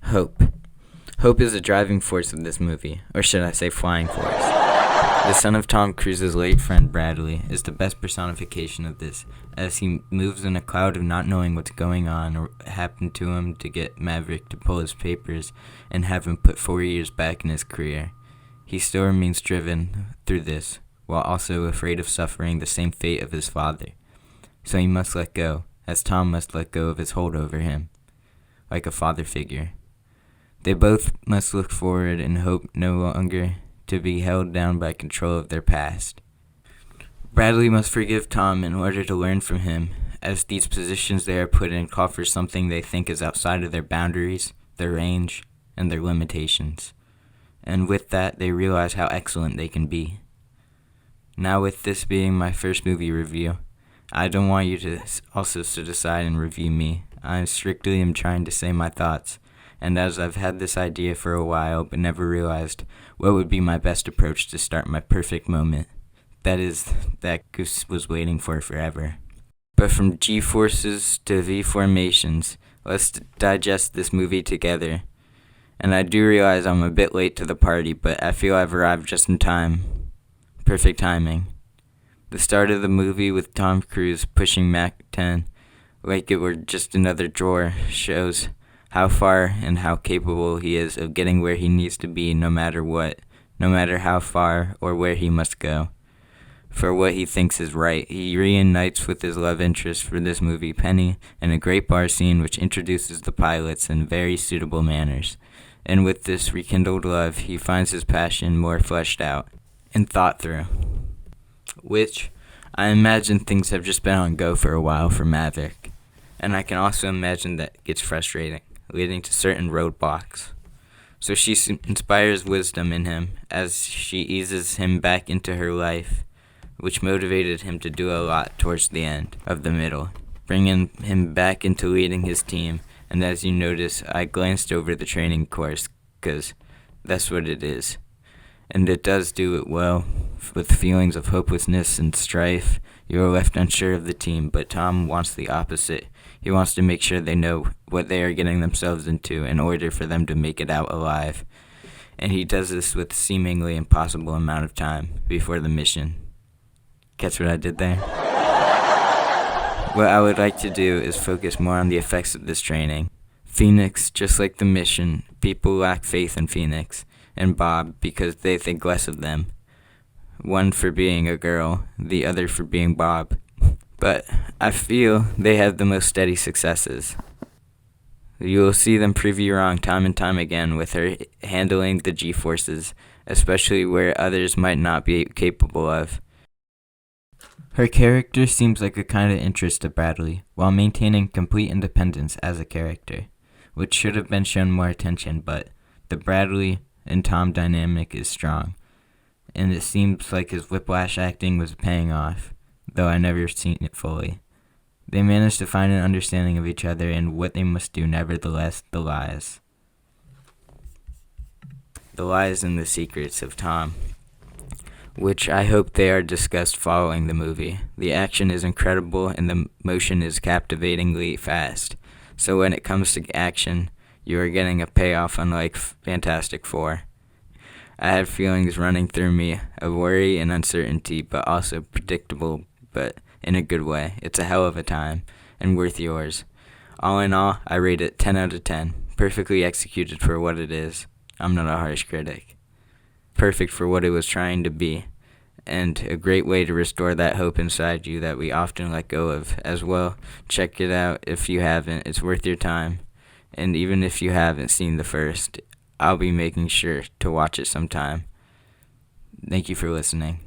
Hope. Hope is the driving force of this movie, or should I say flying force. The son of Tom Cruise's late friend Bradley is the best personification of this, as he moves in a cloud of not knowing what's going on or what happened to him to get Maverick to pull his papers and have him put 4 years back in his career. He still remains driven through this, while also afraid of suffering the same fate of his father. So he must let go, as Tom must let go of his hold over him, like a father figure. They both must look forward and hope no longer to be held down by control of their past. Bradley must forgive Tom in order to learn from him, as these positions they are put in call for something they think is outside of their boundaries, their range, and their limitations. And with that, they realize how excellent they can be. Now, with this being my first movie review, I don't want you to also to decide and review me. I strictly am trying to say my thoughts, and as I've had this idea for a while but never realized what would be my best approach to start my perfect moment, that is, that Goose was waiting for forever. But from G-forces to V-formations, let's digest this movie together. And I do realize I'm a bit late to the party, but I feel I've arrived just in time. Perfect timing. The start of the movie with Tom Cruise pushing Mach 10 like it were just another drawer shows how far and how capable he is of getting where he needs to be no matter what, no matter how far or where he must go. For what he thinks is right, he reunites with his love interest for this movie, Penny, in a great bar scene which introduces the pilots in very suitable manners. And with this rekindled love, he finds his passion more fleshed out and thought through. Which, I imagine things have just been on go for a while for Maverick. And I can also imagine that gets frustrating, leading to certain roadblocks. So she inspires wisdom in him as she eases him back into her life, which motivated him to do a lot towards the end of the middle, bringing him back into leading his team. And as you notice, I glanced over the training course, because that's what it is. And it does do it well, with feelings of hopelessness and strife. You are left unsure of the team, but Tom wants the opposite. He wants to make sure they know what they are getting themselves into in order for them to make it out alive. And he does this with seemingly impossible amount of time before the mission. Catch what I did there? What I would like to do is focus more on the effects of this training. Phoenix, just like the mission, people lack faith in Phoenix and Bob because they think less of them. One for being a girl, the other for being Bob. But I feel they have the most steady successes. You will see them prove you wrong time and time again with her handling the G-forces, especially where others might not be capable of. Her character seems like a kind of interest to Bradley, while maintaining complete independence as a character, which should have been shown more attention, but the Bradley and Tom dynamic is strong, and it seems like his whiplash acting was paying off, though I never seen it fully. They managed to find an understanding of each other and what they must do, nevertheless, the lies. The lies and the secrets of Tom, which I hope they are discussed following the movie. The action is incredible and the motion is captivatingly fast. So when it comes to action, you are getting a payoff unlike Fantastic Four. I had feelings running through me of worry and uncertainty, but also predictable, but in a good way. It's a hell of a time, and worth yours. All in all, I rate it 10 out of 10. Perfectly executed for what it is. I'm not a harsh critic. Perfect for what it was trying to be, and a great way to restore that hope inside you that we often let go of as well. Check it out if you haven't. It's worth your time, and even if you haven't seen the first, I'll be making sure to watch it sometime. Thank you for listening.